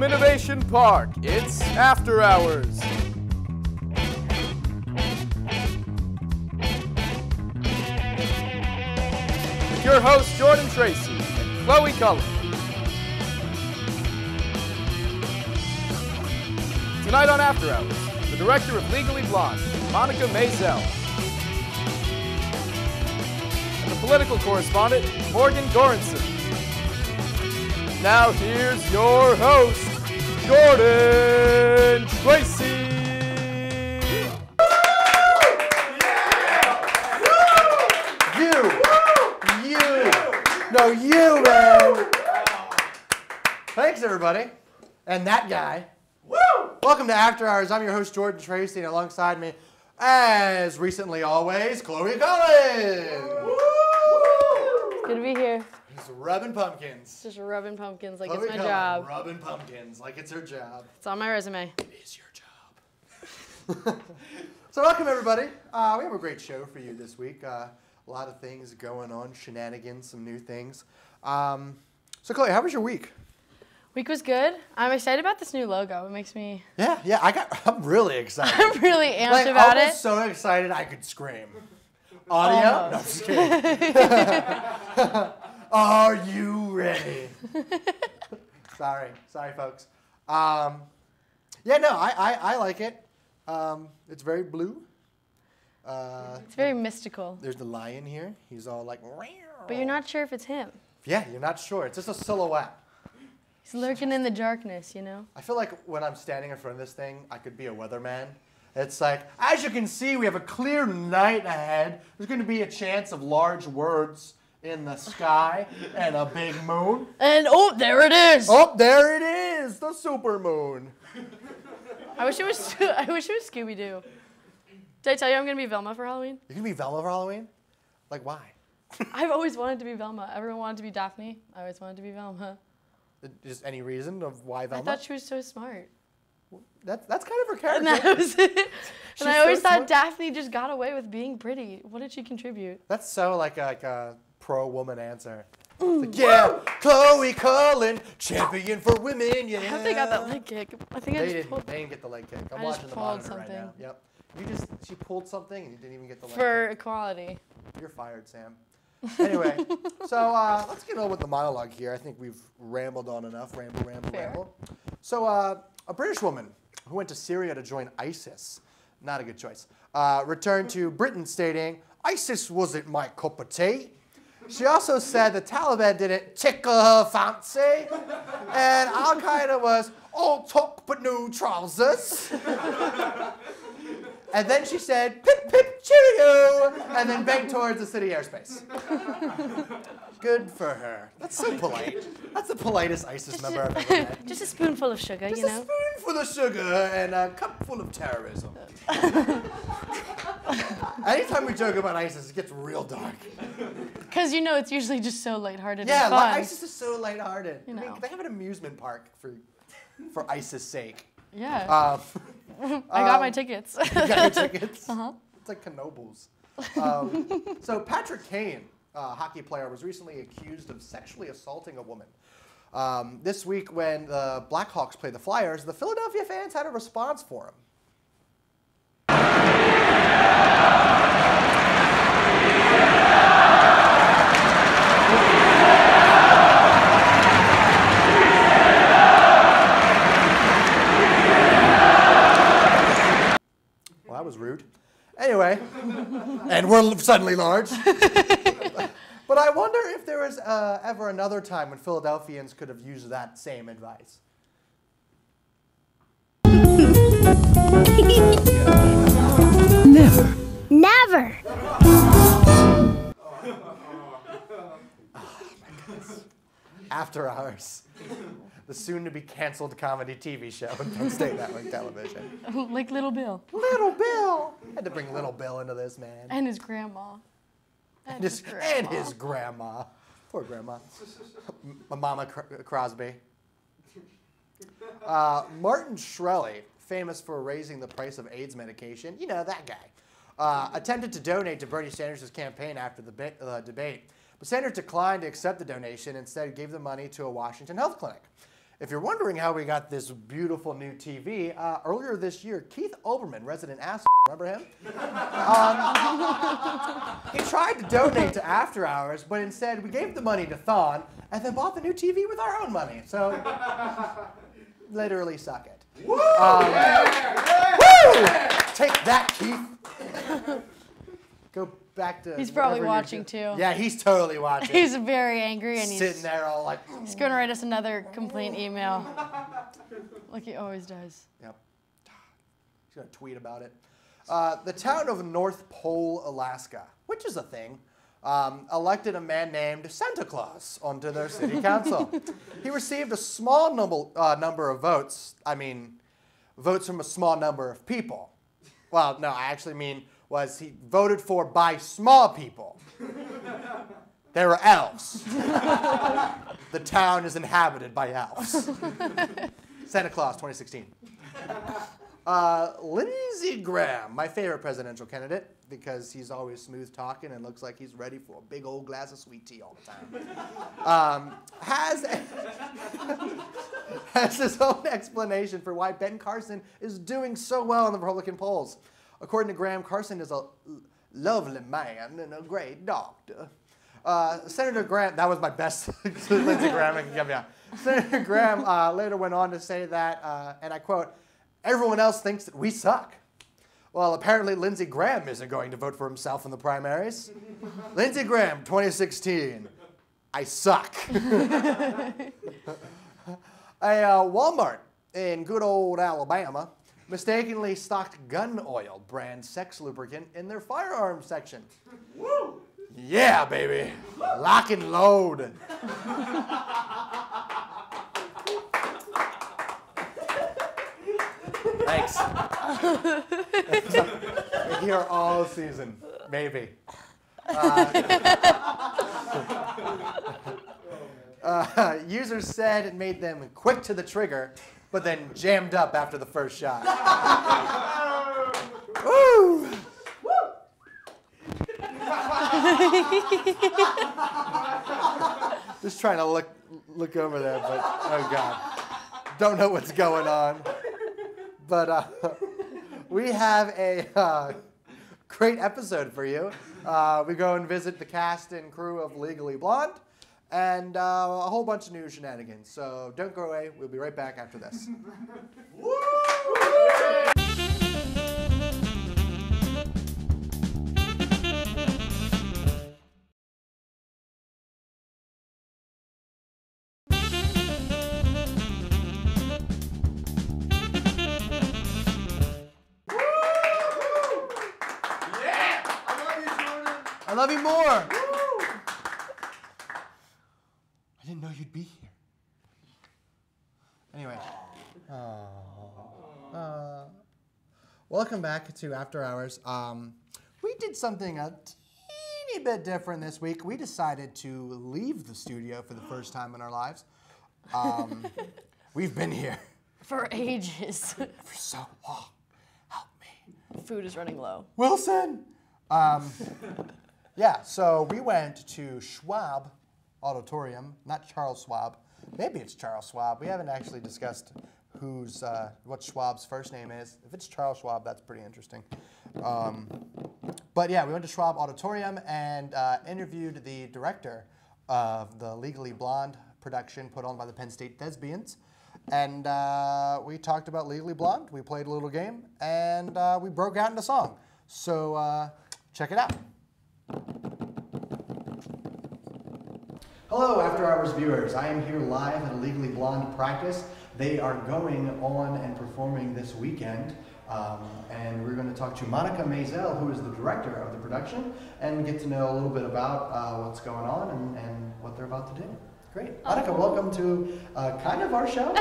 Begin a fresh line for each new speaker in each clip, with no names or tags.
from Innovation Park, it's After Hours. With your hosts, Jordan Tracy and Chloe Cullen. Tonight on After Hours, the director of Legally Blonde, Monica Mazel. And the political correspondent, Morgon Goranson. Now here's your host, Jordan Tracy.
You, man. Thanks, everybody. And that guy. Woo! Welcome to After Hours. I'm your host, Jordan Tracy, and alongside me, as recently always, Chloe Cullen. Woo!
Good to be here.
Just rubbing pumpkins.
Just rubbing pumpkins like
Chloe
it's my
Cullen,
job.
Rubbing pumpkins like it's her job.
It's on my resume.
It is your job. So welcome, everybody. We have a great show for you this week. A lot of things going on, shenanigans, some new things. So Chloe, how was your week?
Week was good. I'm excited about this new logo. It makes me...
Yeah, I'm really excited.
I'm really amped about
I
it.
was so excited I could scream. Audio? No, I'm just kidding. Are you ready? Sorry, folks. Yeah, no, I like it. It's very blue.
It's very mystical.
There's the lion here. He's all like...
But you're not sure if it's him.
Yeah, you're not sure. It's just a silhouette.
He's lurking in the darkness, you know?
I feel like when I'm standing in front of this thing, I could be a weatherman. It's like, as you can see, we have a clear night ahead. There's going to be a chance of large words in the sky and a big moon.
And, oh, there it is!
Oh, there it is, the super moon.
I wish it was Scooby-Doo. Did I tell you I'm going to be Velma for Halloween?
You're going to be Velma for Halloween? Like, why?
I've always wanted to be Velma. Everyone wanted to be Daphne. I always wanted to be Velma.
Just any reason of why Velma?
I thought she was so smart.
That's kind of her character.
And that was it.
She's
And I always
so
thought
smart.
Daphne just got away with being pretty. What did she contribute?
That's so like a pro-woman answer. Like, yeah, Chloe Cullen, champion for women, yeah.
I hope they got that leg kick. I think I just pulled
They didn't get the leg kick. I'm
I just
watching the
pulled
monitor
something.
right now. Yep. She pulled something and you didn't even get the leg
for
kick.
equality.
You're fired, Sam. Anyway, so let's get on with the monologue here. I think we've rambled on enough. Ramble. So a British woman who went to Syria to join ISIS, not a good choice, returned to Britain stating, "ISIS wasn't my cup of tea." She also said the Taliban didn't tickle her fancy, and Al-Qaeda was all top but no trousers. And then she said, "Pip, pip, cheerio," and then bent towards the city airspace. Good for her. That's so polite. That's the politest ISIS member I've ever met.
Just a spoonful of sugar,
Just
you know?
a spoonful of sugar and a cup full of terrorism. Anytime we joke about ISIS, it gets real dark.
Because, you know, it's usually just so lighthearted
Yeah,
and fun.
like ISIS is so lighthearted.
You
I mean,
know.
they have an amusement park for ISIS' sake.
Yeah. I got my tickets.
You got your tickets?
Uh-huh.
It's like Knobles. So Patrick Kane, a hockey player, was recently accused of sexually assaulting a woman. This week when the Blackhawks played the Flyers, the Philadelphia fans had a response for him. Well, that was rude. Anyway, and we're suddenly large. But I wonder if there was ever another time when Philadelphians could have used that same advice.
Never. Never.
After Hours, the soon-to-be canceled comedy TV show on Penn State Network television.
Like Little Bill.
Little Bill! Had to bring Little Bill into this, man.
And his grandma.
And his grandma. Poor grandma. Mama Crosby. Martin Shkreli, famous for raising the price of AIDS medication, you know, that guy, attempted to donate to Bernie Sanders' campaign after the debate. But Sanders declined to accept the donation and instead gave the money to a Washington health clinic. If you're wondering how we got this beautiful new TV, earlier this year, Keith Olbermann, resident asshole, remember him? He tried to donate to After Hours, but instead we gave the money to Thon and then bought the new TV with our own money. So, literally suck it. Woo! Woo! Take that, Keith. Go back to.
He's probably watching too.
Yeah, he's totally watching.
He's very angry and
sitting there all like.
He's going to write us another complaint email, like he always does.
Yep. He's gonna tweet about it. The town of North Pole, Alaska, which is a thing, elected a man named Santa Claus onto their city council. He received a small number of votes. I mean, votes from a small number of people. Well, no, I actually mean was he voted for by small people. They were elves. The town is inhabited by elves. Santa Claus 2016. Lindsey Graham, my favorite presidential candidate, because he's always smooth talking and looks like he's ready for a big old glass of sweet tea all the time, has his own explanation for why Ben Carson is doing so well in the Republican polls. According to Graham, Carson is a lovely man and a great doctor. Senator Graham, that was my best Lindsey Graham I can give you. Senator Graham later went on to say that, and I quote, "Everyone else thinks that we suck." Well, apparently Lindsey Graham isn't going to vote for himself in the primaries. Lindsey Graham, 2016, I suck. A Walmart in good old Alabama mistakenly stocked gun oil brand sex lubricant in their firearms section. Woo! Yeah, baby. Lock and load. Thanks. We're here all season, maybe. Users said it made them quick to the trigger, but then jammed up after the first shot. Woo! Just trying to look over there, but oh god, don't know what's going on. But we have a great episode for you. We go and visit the cast and crew of Legally Blonde, and a whole bunch of new shenanigans. So don't go away. We'll be right back after this. Woo! I love you more. Woo! I didn't know you'd be here. Anyway. Welcome back to After Hours. We did something a teeny bit different this week. We decided to leave the studio for the first time in our lives. We've been here.
For ages.
For so long. Help me.
Food is running low.
Wilson! Yeah, so we went to Schwab Auditorium, not Charles Schwab. Maybe it's Charles Schwab. We haven't actually discussed what Schwab's first name is. If it's Charles Schwab, that's pretty interesting. But yeah, we went to Schwab Auditorium and interviewed the director of the Legally Blonde production put on by the Penn State Thespians. And we talked about Legally Blonde. We played a little game, and we broke out into song. So check it out. Hello, After Hours viewers. I am here live at a Legally Blonde practice. They are going on and performing this weekend. And we're going to talk to Monica Mazel, who is the director of the production, and get to know a little bit about what's going on and what they're about to do. Great. Monica, welcome to kind of our show.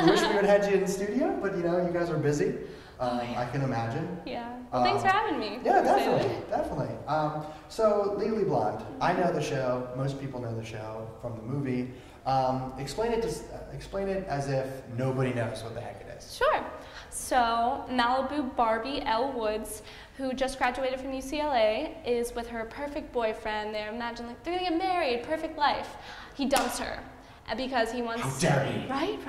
We wish we would have had you in the studio, but you know, you guys are busy. I can imagine.
Yeah. Well, thanks for having me.
Yeah, definitely. So, Legally Blonde. I know the show. Most people know the show from the movie. Explain it as if nobody knows what the heck it is.
Sure. So, Malibu Barbie Elle Woods, who just graduated from UCLA, is with her perfect boyfriend. They're gonna get married, perfect life. He dumps her. because he wants...
How dare he?
Right.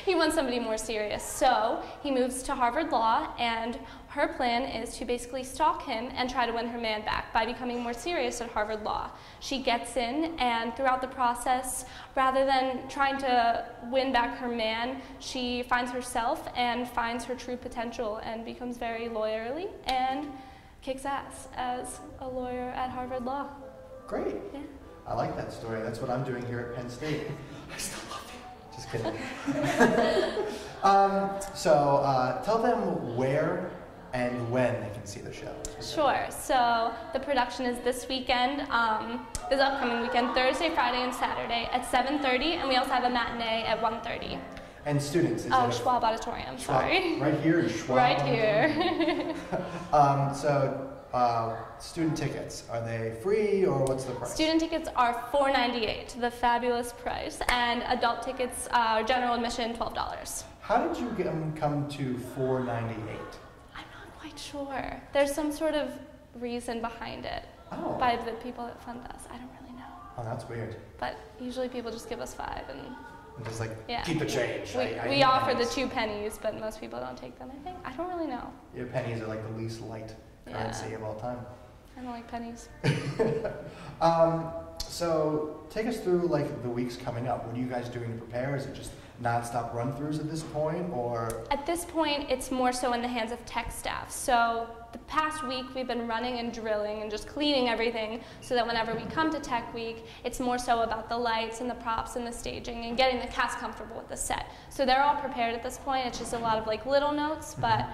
He wants somebody more serious. So he moves to Harvard Law, and her plan is to basically stalk him and try to win her man back by becoming more serious at Harvard Law. She gets in, and throughout the process, rather than trying to win back her man, she finds herself and finds her true potential and becomes very lawyerly and kicks ass as a lawyer at Harvard Law.
Great.
Yeah.
I like that story. That's what I'm doing here at Penn State. I still love you. Just kidding. So tell them where and when they can see the show.
Sure. So the production is this weekend, this upcoming weekend, Thursday, Friday, and Saturday at 7:30, and we also have a matinee at 1:30.
And students, is it
Schwab Auditorium, sorry.
Right here in Schwab?
Right here.
Student tickets, are they free or what's the price?
Student tickets are $4.98, the fabulous price, and adult tickets are general admission $12.
How did you come to $4.98?
I'm not quite sure. There's some sort of reason behind it by the people that fund us. I don't really know.
Oh, that's weird.
But usually people just give us $5 and
just like, keep the change.
We offer the 2 pennies, but most people don't take them, I think. I don't really know.
Yeah, pennies are like the least light currency of all time.
I don't like pennies.
So take us through like the weeks coming up. What are you guys doing to prepare? Is it just non-stop run-throughs at this point, or?
At this point, it's more so in the hands of tech staff. So the past week, we've been running and drilling and just cleaning everything so that whenever we come to Tech Week, it's more so about the lights and the props and the staging and getting the cast comfortable with the set. So they're all prepared at this point. It's just a lot of like little notes, but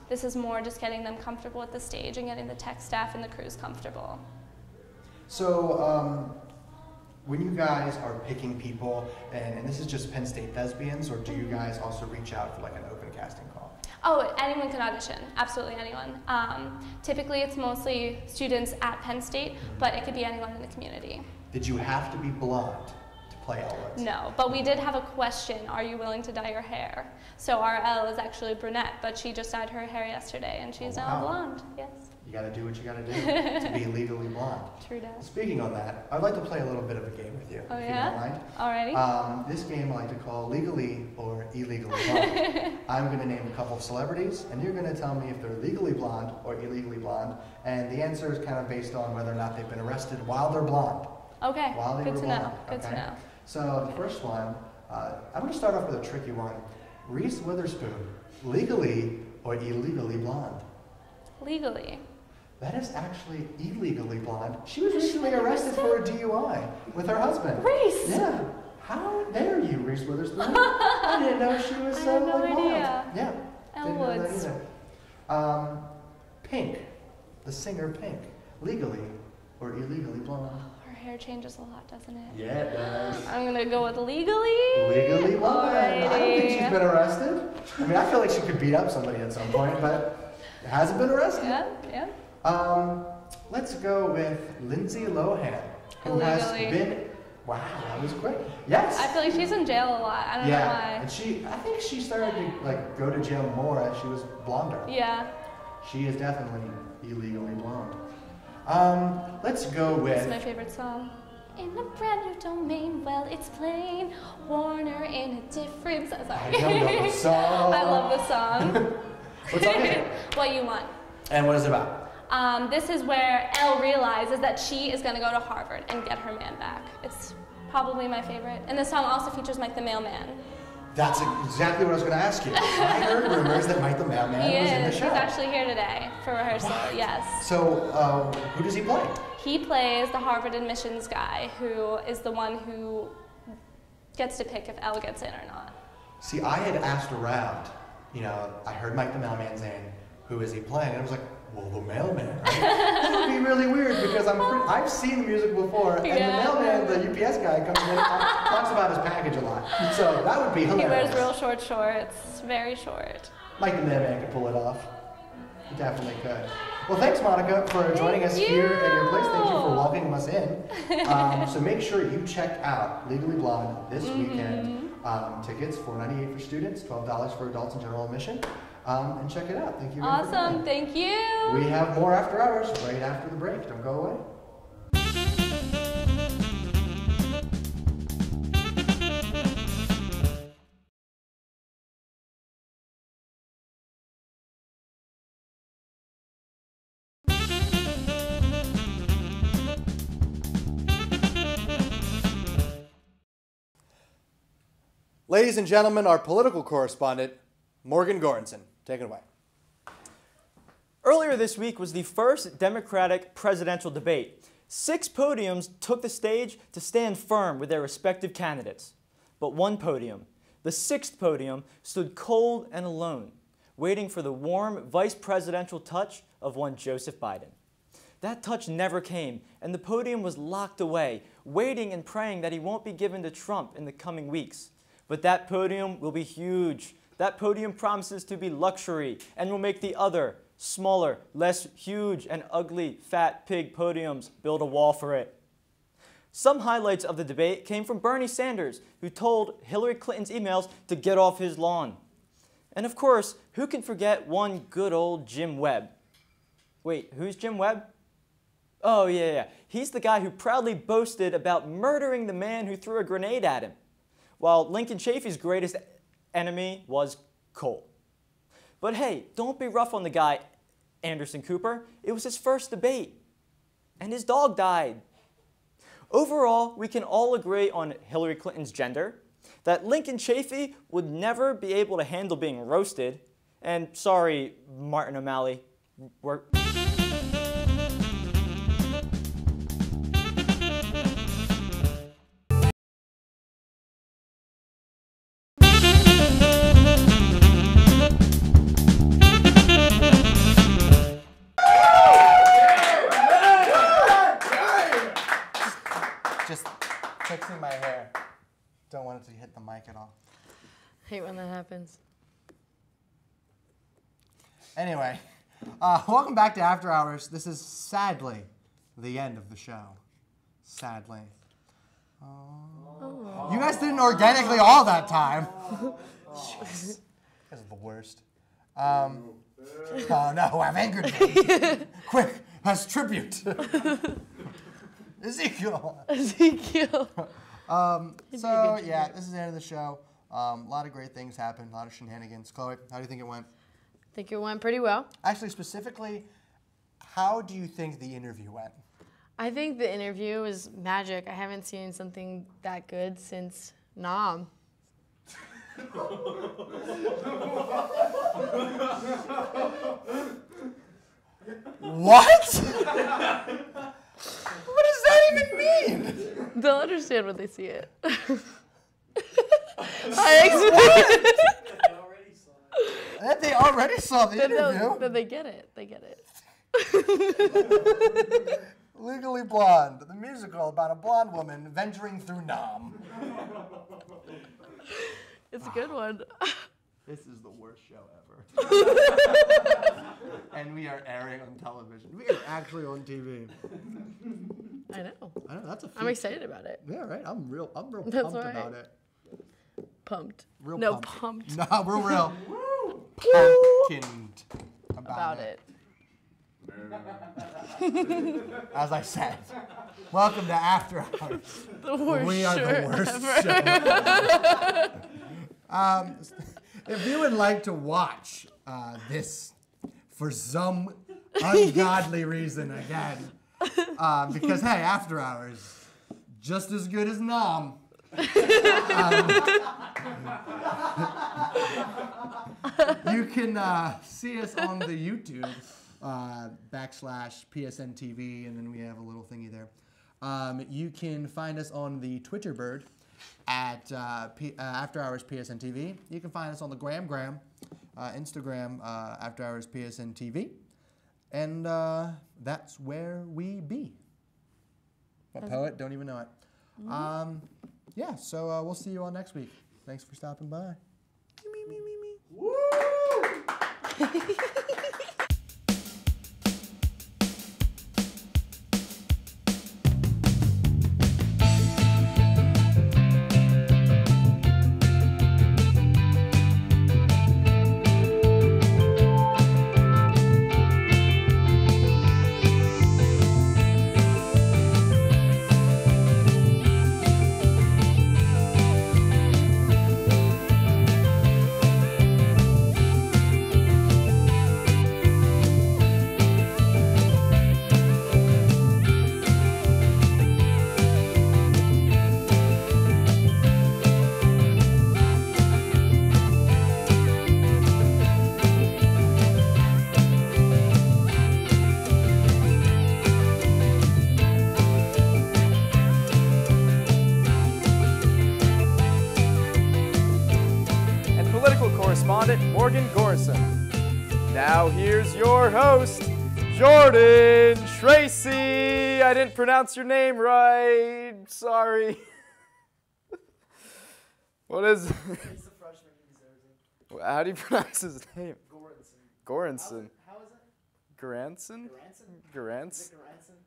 this is more just getting them comfortable with the stage and getting the tech staff and the crews comfortable.
So when you guys are picking people, and this is just Penn State Thespians, or do you guys also reach out for like an open casting call?
Oh, anyone can audition, absolutely anyone. Typically it's mostly students at Penn State, but it could be anyone in the community.
Did you have to be blonde to play Elwood?
No, but we did have a question, are you willing to dye your hair? So our Elle is actually brunette, but she just dyed her hair yesterday and she's now blonde, yes.
You gotta do what you gotta do to be legally blonde.
True that.
Speaking on that, I'd like to play a little bit of a game with you, if you don't mind.
Alrighty.
This game I like to call Legally or Illegally Blonde. I'm gonna name a couple of celebrities, and you're gonna tell me if they're legally blonde or illegally blonde, and the answer is kind of based on whether or not they've been arrested while they're blonde.
Okay,
While they
good
were
to
blonde.
know, good to know.
So the first one, I'm gonna start off with a tricky one. Reese Witherspoon, legally or illegally blonde?
Legally.
That is actually illegally blonde. She was recently arrested for a DUI with her husband.
Reese!
Yeah. How dare you, Reese Witherspoon? I didn't know she was so
no
blonde.
idea.
Yeah.
Elle
Didn't know that
Woods.
either. Pink, the singer Pink, legally or illegally blonde?
Her hair changes a lot, doesn't it?
Yeah, it does.
I'm gonna go with legally.
Legally blonde. I don't think she's
Alrighty.
been arrested. I mean, I feel like she could beat up somebody at some point, but hasn't been arrested.
Yeah.
Let's go with Lindsay Lohan, who has
Illegally.
been. Wow, that was quick. Yes.
I feel like she's in jail a lot. I don't know why.
And I think she started to like go to jail more as she was blonder.
Yeah.
She is definitely illegally blonde. Let's go with.
This is my favorite song. In a brand new domain, well, it's plain. Warner in a different. Sorry.
I don't know the song.
I love the song.
What song is it?
What You Want.
And what is it about?
This is where Elle realizes that she is going to go to Harvard and get her man back. It's probably my favorite. And this song also features Mike the Mailman.
That's exactly what I was going to ask you. I heard rumors that Mike the Mailman was in the show.
He's actually here today for rehearsal, yes.
So, who does he play?
He plays the Harvard admissions guy, who is the one who gets to pick if Elle gets in or not.
See, I had asked around, I heard Mike the Mailman's name, who is he playing? And I was like, well, the mailman, right? That would be really weird because I've seen the music before, and the mailman, the UPS guy, comes in and talks about his package a lot. So that would be hilarious.
He wears real short shorts, very short.
Mike the mailman could pull it off. He definitely could. Well, thanks, Monica, for joining us here at your place. Thank you for welcoming us in. So make sure you check out Legally Blonde this weekend. Tickets, $4.98 for students, $12 for adults and general admission. And check it out. Thank you.
Awesome. Thank you.
We have more after hours right after the break. Don't go away. Ladies and gentlemen, our political correspondent, Morgon Goranson. Take it away.
Earlier this week was the first Democratic presidential debate. 6 podiums took the stage to stand firm with their respective candidates. But one podium, the 6th podium, stood cold and alone, waiting for the warm vice presidential touch of one Joseph Biden. That touch never came, and the podium was locked away, waiting and praying that he won't be given to Trump in the coming weeks. But that podium will be huge. That podium promises to be luxury and will make the other, smaller, less huge and ugly, fat pig podiums build a wall for it. Some highlights of the debate came from Bernie Sanders, who told Hillary Clinton's emails to get off his lawn. And of course, who can forget one good old Jim Webb? Wait, who's Jim Webb? Oh, yeah. He's the guy who proudly boasted about murdering the man who threw a grenade at him, while Lincoln Chafee's greatest enemy was coal. But hey, don't be rough on the guy, Anderson Cooper. It was his first debate, and his dog died. Overall, we can all agree on Hillary Clinton's gender, that Lincoln Chafee would never be able to handle being roasted, and sorry, Martin O'Malley, we're...
Just fixing my hair. Don't want it to hit the mic at all.
Hate when that happens.
Anyway, welcome back to After Hours. This is sadly the end of the show. Sadly. Oh. You guys didn't organically all that time. Jeez. This is the worst. Oh no, I've angered me. Quick, as tribute. Ezekiel. So yeah, this is the end of the show. A lot of great things happened, a lot of shenanigans. Chloe, how do you think it went?
I think it went pretty well.
Actually, specifically, how do you think the interview went?
I think the interview was magic. I haven't seen something that good since Nam.
What? What does that even mean?
They'll understand when they see it. I explained it.
They already saw the interview.
Then they get it. They get it.
Legally Blonde, the musical about a blonde woman venturing through Nam.
It's a good one.
This is the worst show ever. And we are airing on television. We are actually on TV.
I know.
I know, that's a feat.
I'm excited about it.
Yeah, right. I'm real pumped
right.
about it.
Pumped.
Real
pumped.
No, we're real pumpkined about it. As I said, welcome to After Hours.
The worst
We are the worst
ever.
show. If you would like to watch this for some ungodly reason again, because hey, After Hours, just as good as Nam. You can see us on the YouTube /PSN TV, and then we have a little thingy there. You can find us on the Twitter bird at After Hours PSN TV. You can find us on the Gram, Instagram After Hours PSN TV, and that's where we be. What poet? Don't even know it. Yeah, so we'll see you all next week. Thanks for stopping by. Woo!
correspondent, Morgon Goranson. Now here's your host, Jordan Tracy. I didn't pronounce your name right. Sorry. What is it?
He's the freshman. He deserves it.
How do you pronounce his name?
Goranson.
Goranson.
How is it?
Goranson?
Goranson?
Goranson?
Is it Goranson?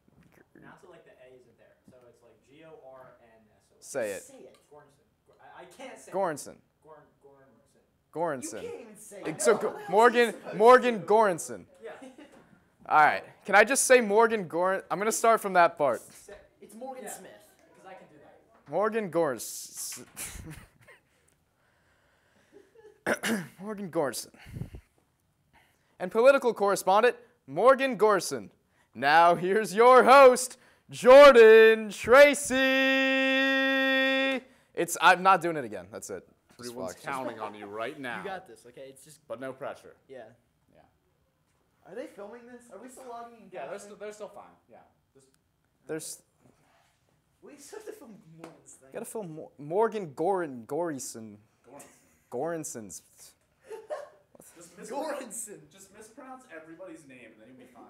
Pronounce it like the A isn't there. So it's like Gornson.
Say it.
Say it. Goranson. I can't say
Goranson.
Goranson.
Goranson.
You can't even say it.
So Morgon Goranson.
Yeah.
All right. Can I just say Morgon Goranson? I'm going to start from that part.
It's Morgan Smith. Because I can do that.
Morgon Goranson. Morgon Goranson. And political correspondent, Morgon Goranson. Now here's your host, Jordan Tracy. I'm not doing it again. That's it. Just
Everyone's
fuck.
counting on you right now.
You got this, okay? It's just,
But no pressure.
yeah.
Yeah.
Are they filming this? Are we still logging in?
Yeah, they're still fine. Yeah.
There's
We still have to film Morgan's thing.
gotta film Morgon Goranson. Goranson's.
Goranson.
Just mispronounce everybody's name and then you'll be fine.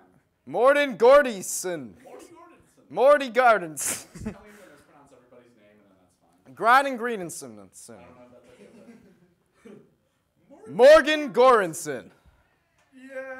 Morton Gordison.
Morty Gordonson.
Morty Gardens.
Just tell me to mispronounce everybody's name and then that's fine.
Grinding Greeninson.
I don't know if that's okay.
Morgon Goranson.
Yeah.